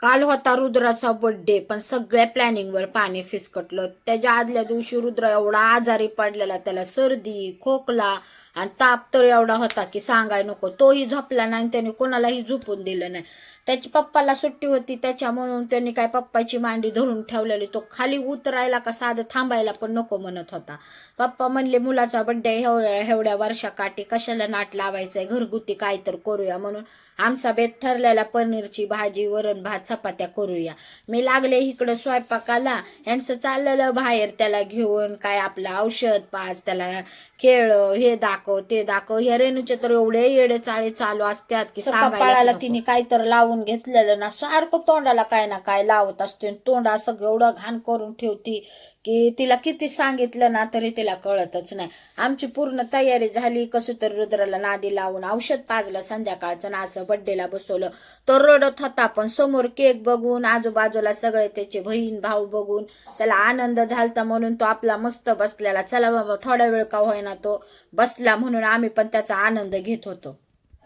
काल होता रुद्राचा बर्थडे, पण सगळ्या प्लॅनिंगवर पाणी फिसकटलं. त्याच्या आदल्या दिवशी रुद्र एवढा आजारी पडलेला, त्याला सर्दी, खोकला आणि ताप तर एवढा होता की सांगाय नको. तोही झोपला नाही आणि त्याने कोणालाही झोपून दिलं नाही. त्याची पप्पाला सुट्टी होती त्याच्यामुळे त्यांनी काय पप्पाची मांडी धरून ठेवलेली. तो खाली उतरायला का साधं थांबायला पण नको म्हणत होता. पप्पा म्हणले मुलाचा बड्डे एवढ्या वर्षाकाठी कशाला नाट लावायचंय, घरगुती काय तर करूया. म्हणून आमचा बेत ठरलेला पनीरची भाजी, वरण भात, चपात्या करूया. मी लागले इकडं स्वयंपाकाला. यांचं चाललेलं बाहेर त्याला घेऊन काय आपलं औषध पाच, त्याला खेळ हे दाखव ते दाखव. या रेणूचे तर एवढे येडे चाळे चालू असतात की सांगायला तिने काय तर लावून घेतलेलं ना, सारखं तोंडाला काय ना काय लावत असते. तोंड असं एवढं घाण करून ठेवती की तिला किती सांगितलं ना तरी तिला कळतच नाही. आमची पूर्ण तयारी झाली. कसं तर रुद्राला नादी लावून औषध पाजलं संध्याकाळचं ना, असं बड्डेला बसवलं. तो रडत होता, पण समोर केक बघून, आजूबाजूला सगळे त्याचे बहीण भाऊ बघून त्याला आनंद झालता. म्हणून तो आपला मस्त बसलेला. चला बाबा थोडा वेळ का होईना तो बसला, म्हणून आम्ही पण त्याचा आनंद घेत होतो.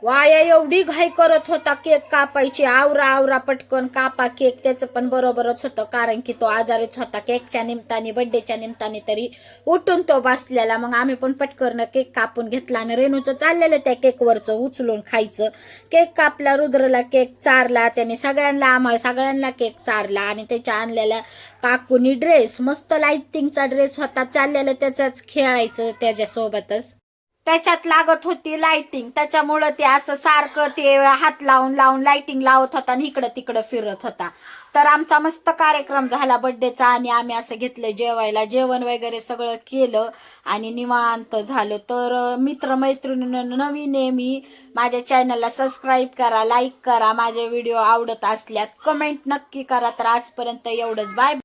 वाया एवढी घाई करत होता केक कापायची. आवरा आवरा पटकन कापा केक. त्याचं पण बरोबरच होतं, कारण की तो आजारीच होता. केकच्या निमित्ताने, बड्डेच्या निमित्ताने तरी उठून तो बसलेला. मग आम्ही पण पटकन केक कापून घेतला आणि रेणूचं चाललेलं त्या केकवरचं उचलून खायचं. केक कापला, रुद्रला केक चारला त्याने, आम्हाला सगळ्यांना केक चारला. आणि त्याच्या आणलेल्या काकूनी ड्रेस, मस्त लाइटिंगचा ड्रेस होता, चाललेलं त्याचंच खेळायचं त्याच्यासोबतच. त्याच्यात लागत होती लाइटिंग, त्याच्यामुळं ते असं सारखं ते हात लावून लावून लाइटिंग लावत होता आणि इकडं तिकडं फिरत होता. तर आमचा मस्त कार्यक्रम झाला बड्डेचा. आणि आम्ही असं घेतलं जेवायला, जेवण वगैरे सगळं केलं आणि निवांत झालो. तर मित्रमैत्रिणींनो, नवीन आहे मी, माझ्या चॅनलला सबस्क्राईब करा, लाईक करा. माझे व्हिडिओ आवडत असल्यास कमेंट नक्की करा. तर आजपर्यंत एवढंच. बाय.